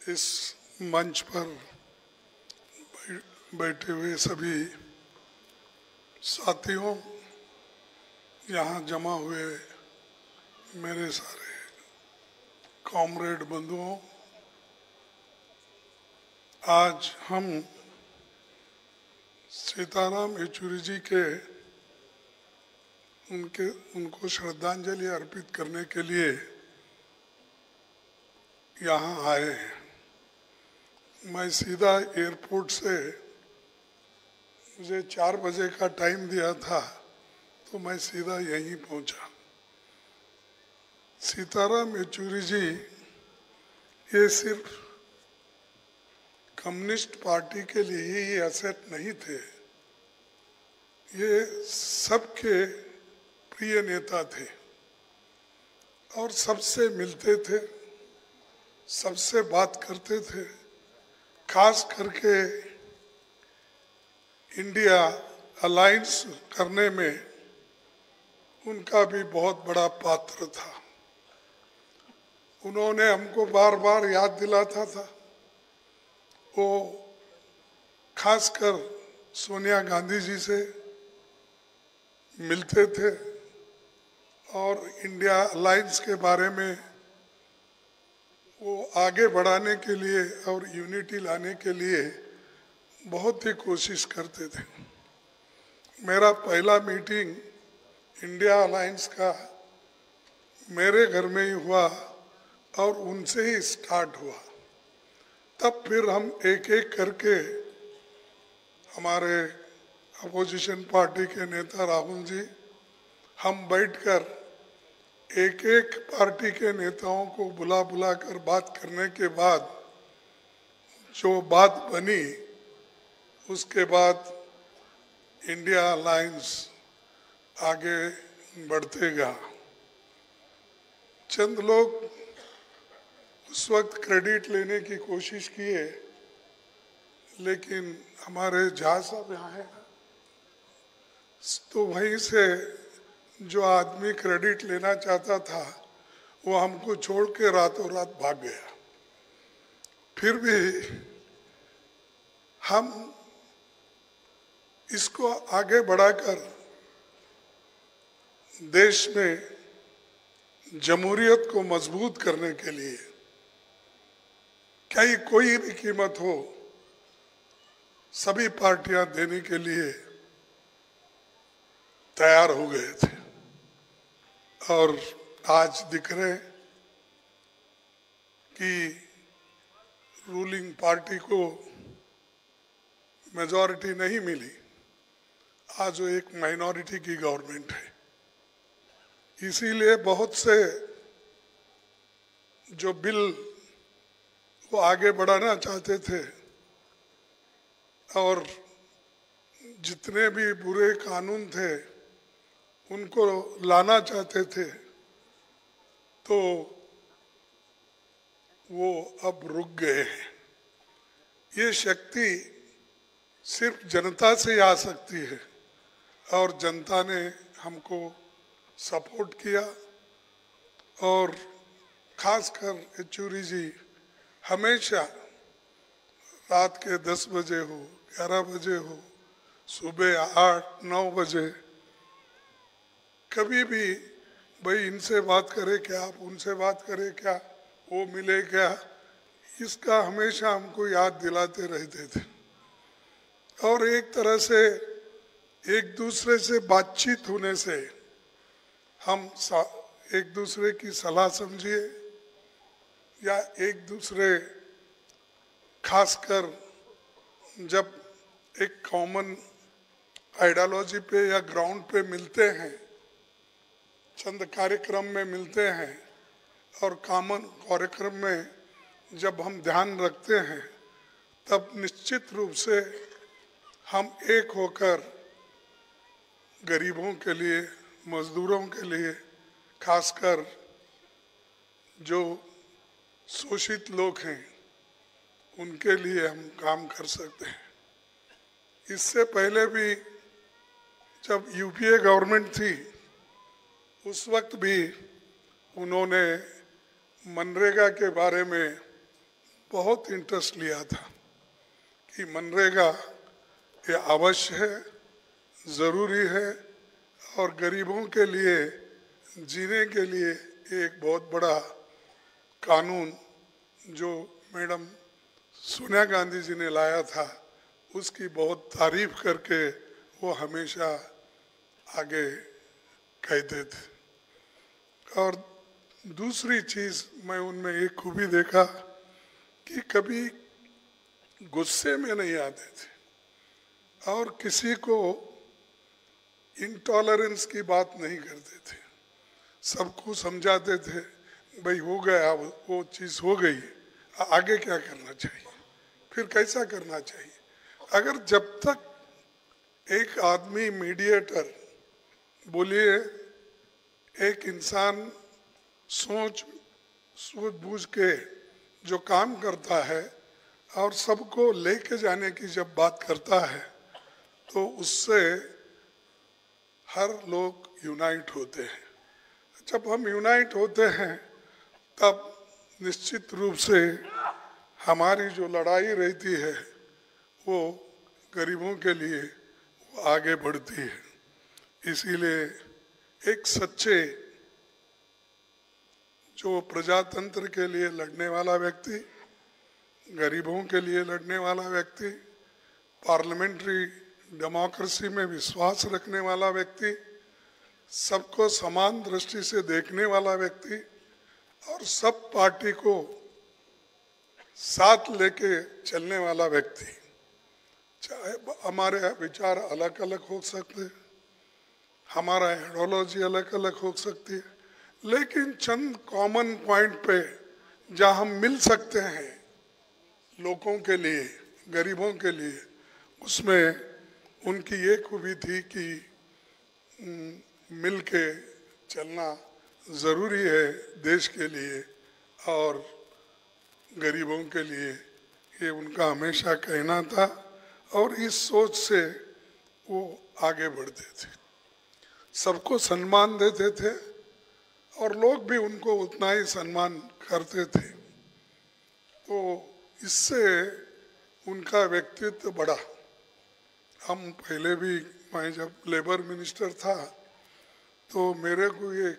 इस मंच पर बैठे हुए सभी साथियों, यहाँ जमा हुए मेरे सारे कॉमरेड बंधुओं, आज हम सीताराम येचुरी जी के उनको श्रद्धांजलि अर्पित करने के लिए यहाँ आए हैं। मैं सीधा एयरपोर्ट से, मुझे 4 बजे का टाइम दिया था, तो मैं सीधा यहीं पहुंचा। सीताराम येचुरी जी ये सिर्फ कम्युनिस्ट पार्टी के लिए ही एसेट नहीं थे, ये सबके प्रिय नेता थे और सबसे मिलते थे, सबसे बात करते थे। खास करके इंडिया अलायंस करने में उनका भी बहुत बड़ा पात्र था। उन्होंने हमको बार बार याद दिलाता था। वो खासकर सोनिया गांधी जी से मिलते थे और इंडिया अलायंस के बारे में वो आगे बढ़ाने के लिए और यूनिटी लाने के लिए बहुत ही कोशिश करते थे। मेरा पहला मीटिंग इंडिया अलायंस का मेरे घर में ही हुआ और उनसे ही स्टार्ट हुआ। तब फिर हम एक एक करके हमारे अपोजिशन पार्टी के नेता राहुल जी, हम बैठकर एक एक पार्टी के नेताओं को बुला बुला कर बात करने के बाद जो बात बनी, उसके बाद इंडिया अलायंस आगे बढ़ते गया। चंद लोग उस वक्त क्रेडिट लेने की कोशिश किए, लेकिन हमारे झा साहब यहाँ हैं, तो वहीं से जो आदमी क्रेडिट लेना चाहता था वो हमको छोड़ के रातों रात भाग गया। फिर भी हम इसको आगे बढ़ाकर देश में जमहूरियत को मजबूत करने के लिए चाहे कोई भी कीमत हो, सभी पार्टियां देने के लिए तैयार हो गए थे। और आज दिख रहे कि रूलिंग पार्टी को मेजॉरिटी नहीं मिली, आज वो एक माइनॉरिटी की गवर्नमेंट है। इसीलिए बहुत से जो बिल वो आगे बढ़ाना चाहते थे और जितने भी बुरे कानून थे उनको लाना चाहते थे, तो वो अब रुक गए हैं। ये शक्ति सिर्फ जनता से आ सकती है और जनता ने हमको सपोर्ट किया। और खासकर येचुरी जी हमेशा रात के 10 बजे हो, 11 बजे हो, सुबह 8-9 बजे, कभी भी भाई इनसे बात करे क्या, आप उनसे बात करे क्या, वो मिले क्या, इसका हमेशा हमको याद दिलाते रहते थे। और एक तरह से एक दूसरे से बातचीत होने से हम एक दूसरे की सलाह समझिए या एक दूसरे, खासकर जब एक कॉमन आइडियोलॉजी पे या ग्राउंड पे मिलते हैं, चंद कार्यक्रम में मिलते हैं और कॉमन कार्यक्रम में जब हम ध्यान रखते हैं, तब निश्चित रूप से हम एक होकर गरीबों के लिए, मजदूरों के लिए, खासकर जो शोषित लोग हैं उनके लिए हम काम कर सकते हैं। इससे पहले भी जब यूपीए गवर्नमेंट थी, उस वक्त भी उन्होंने मनरेगा के बारे में बहुत इंटरेस्ट लिया था कि मनरेगा ये अवश्य है, ज़रूरी है और गरीबों के लिए जीने के लिए एक बहुत बड़ा कानून जो मैडम सोनिया गांधी जी ने लाया था उसकी बहुत तारीफ करके वो हमेशा आगे कहते थे। और दूसरी चीज़ मैं उनमें एक खूबी देखा कि कभी गुस्से में नहीं आते थे और किसी को इंटॉलरेंस की बात नहीं करते थे, सबको समझाते थे भाई हो गया, वो चीज़ हो गई, आगे क्या करना चाहिए, फिर कैसा करना चाहिए। अगर जब तक एक आदमी मीडिएटर, बोलिए एक इंसान सोच बूझ के जो काम करता है और सबको लेके जाने की जब बात करता है तो उससे हर लोग यूनाइट होते हैं। जब हम यूनाइट होते हैं तब निश्चित रूप से हमारी जो लड़ाई रहती है वो गरीबों के लिए वो आगे बढ़ती है। इसीलिए एक सच्चे जो प्रजातंत्र के लिए लड़ने वाला व्यक्ति, गरीबों के लिए लड़ने वाला व्यक्ति, पार्लियामेंट्री डेमोक्रेसी में विश्वास रखने वाला व्यक्ति, सबको समान दृष्टि से देखने वाला व्यक्ति और सब पार्टी को साथ लेके चलने वाला व्यक्ति। चाहे हमारे विचार अलग अलग हो सकते हैं, हमारा आइडियोलॉजी अलग अलग हो सकती है, लेकिन चंद कॉमन पॉइंट पे जहाँ हम मिल सकते हैं लोगों के लिए, गरीबों के लिए, उसमें उनकी ये खूबी थी कि मिल के चलना ज़रूरी है देश के लिए और गरीबों के लिए, ये उनका हमेशा कहना था और इस सोच से वो आगे बढ़ते थे, सबको सम्मान देते थे और लोग भी उनको उतना ही सम्मान करते थे। तो इससे उनका व्यक्तित्व बढ़ा। हम पहले भी, मैं जब लेबर मिनिस्टर था तो मेरे को ये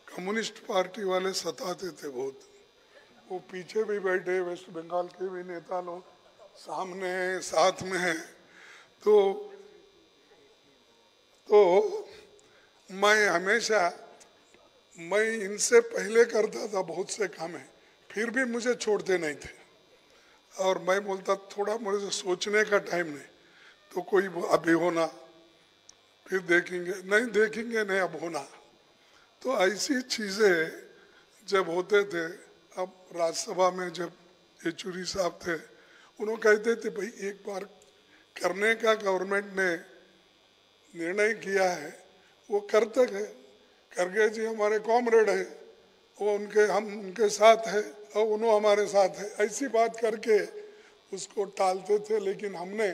कम्युनिस्ट पार्टी वाले सताते थे बहुत। वो पीछे भी बैठे, वेस्ट बंगाल के भी नेता लोग सामने हैं, साथ में हैं। तो मैं हमेशा, मैं इनसे पहले करता था बहुत से काम है, फिर भी मुझे छोड़ते नहीं थे और मैं बोलता थोड़ा मुझे सोचने का टाइम नहीं, तो कोई अभी होना, फिर देखेंगे, नहीं देखेंगे, नहीं अब होना। तो ऐसी चीज़ें जब होते थे, अब राज्यसभा में जब येचुरी साहब थे, उन्होंने कहते थे भाई एक बार करने का गवर्नमेंट ने निर्णय किया है, वो करते गए। खड़गे जी हमारे कॉमरेड है, वो हम उनके साथ है और उन्होंने हमारे साथ है, ऐसी बात करके उसको टालते थे। लेकिन हमने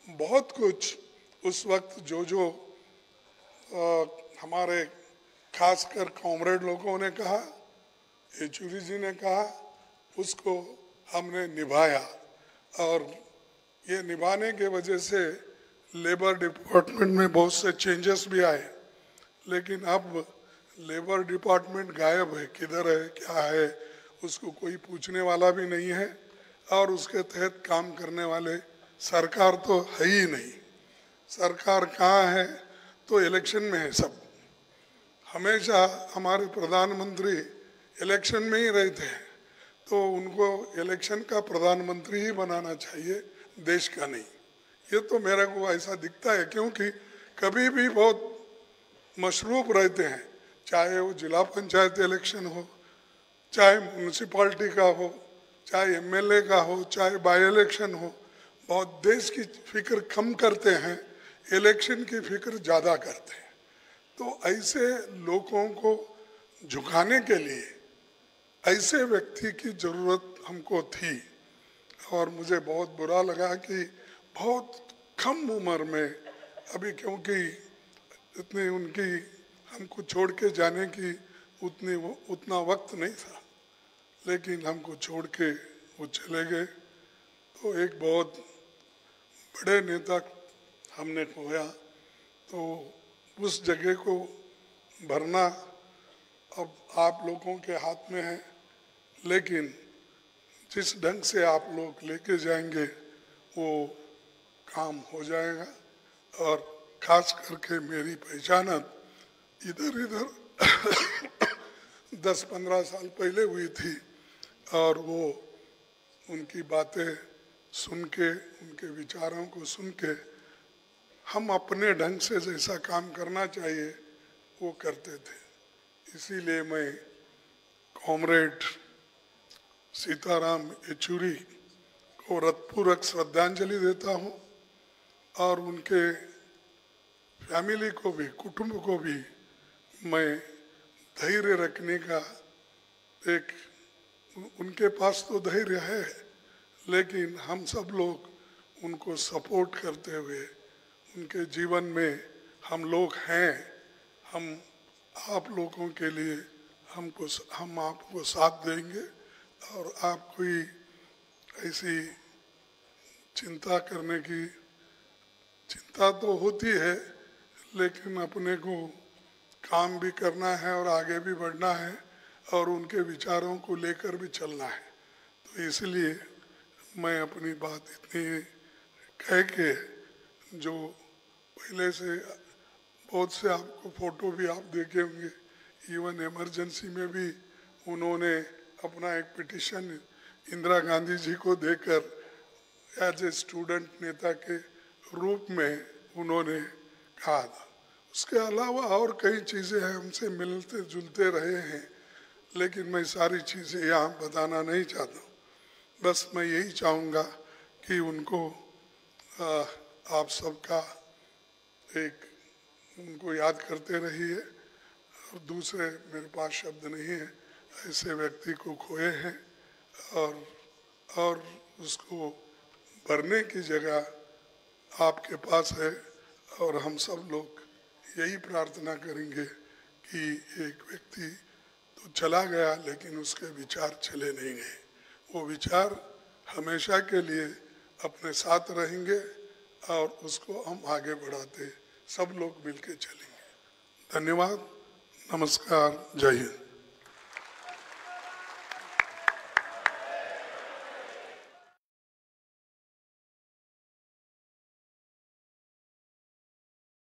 बहुत कुछ उस वक्त जो हमारे खासकर कॉमरेड लोगों ने कहा, येचुरी जी ने कहा, उसको हमने निभाया और ये निभाने के वजह से लेबर डिपार्टमेंट में बहुत से चेंजेस भी आए। लेकिन अब लेबर डिपार्टमेंट गायब है, किधर है, क्या है, उसको कोई पूछने वाला भी नहीं है और उसके तहत काम करने वाले सरकार तो है ही नहीं। सरकार कहाँ है, तो इलेक्शन में है सब। हमेशा हमारे प्रधानमंत्री इलेक्शन में ही रहते हैं, तो उनको इलेक्शन का प्रधानमंत्री ही बनाना चाहिए, देश का नहीं। ये तो मेरे को ऐसा दिखता है, क्योंकि कभी भी बहुत मशरूफ रहते हैं, चाहे वो जिला पंचायत इलेक्शन हो, चाहे म्यूनसिपाल्टी का हो, चाहे एमएलए का हो, चाहे बाई इलेक्शन हो। बहुत देश की फिक्र कम करते हैं, इलेक्शन की फिक्र ज़्यादा करते हैं। तो ऐसे लोगों को झुकाने के लिए ऐसे व्यक्ति की ज़रूरत हमको थी। और मुझे बहुत बुरा लगा कि बहुत कम उम्र में, अभी क्योंकि इतनी उनकी हमको छोड़ के जाने की उतना वक्त नहीं था, लेकिन हमको छोड़ के वो चले गए। तो एक बहुत बड़े नेता हमने खोया। तो उस जगह को भरना अब आप लोगों के हाथ में है, लेकिन जिस ढंग से आप लोग लेके जाएंगे वो काम हो जाएगा। और खास करके मेरी पहचानत इधर इधर 10-15 साल पहले हुई थी, और वो उनकी बातें सुन के, उनके विचारों को सुन के हम अपने ढंग से जैसा काम करना चाहिए वो करते थे। इसीलिए मैं कॉमरेड सीताराम येचुरी को हृदयपूर्वक श्रद्धांजलि देता हूँ, और उनके फैमिली को भी, कुटुंब को भी मैं धैर्य रखने का एक, उनके पास तो धैर्य है, लेकिन हम सब लोग उनको सपोर्ट करते हुए उनके जीवन में हम लोग हैं, हम आप लोगों के लिए हम आपको साथ देंगे। और आप कोई ऐसी चिंता करने की, चिंता तो होती है, लेकिन अपने को काम भी करना है और आगे भी बढ़ना है और उनके विचारों को लेकर भी चलना है। तो इसलिए मैं अपनी बात इतनी कह के, जो पहले से बहुत से आपको फोटो भी आप देखे होंगे, इवन इमरजेंसी में भी उन्होंने अपना एक पिटिशन इंदिरा गांधी जी को देकर एज ए स्टूडेंट नेता के रूप में उन्होंने कहा था। उसके अलावा और कई चीज़ें हैं, हमसे मिलते जुलते रहे हैं, लेकिन मैं सारी चीज़ें यहाँ बताना नहीं चाहता हूँ। बस मैं यही चाहूँगा कि उनको आप सबका एक, उनको याद करते रहिए। और दूसरे मेरे पास शब्द नहीं है, ऐसे व्यक्ति को खोए हैं, और उसको भरने की जगह आपके पास है। और हम सब लोग यही प्रार्थना करेंगे कि एक व्यक्ति तो चला गया, लेकिन उसके विचार चले नहीं गए। वो विचार हमेशा के लिए अपने साथ रहेंगे और उसको हम आगे बढ़ाते सब लोग मिलके चलेंगे। धन्यवाद, नमस्कार, जय हिंद।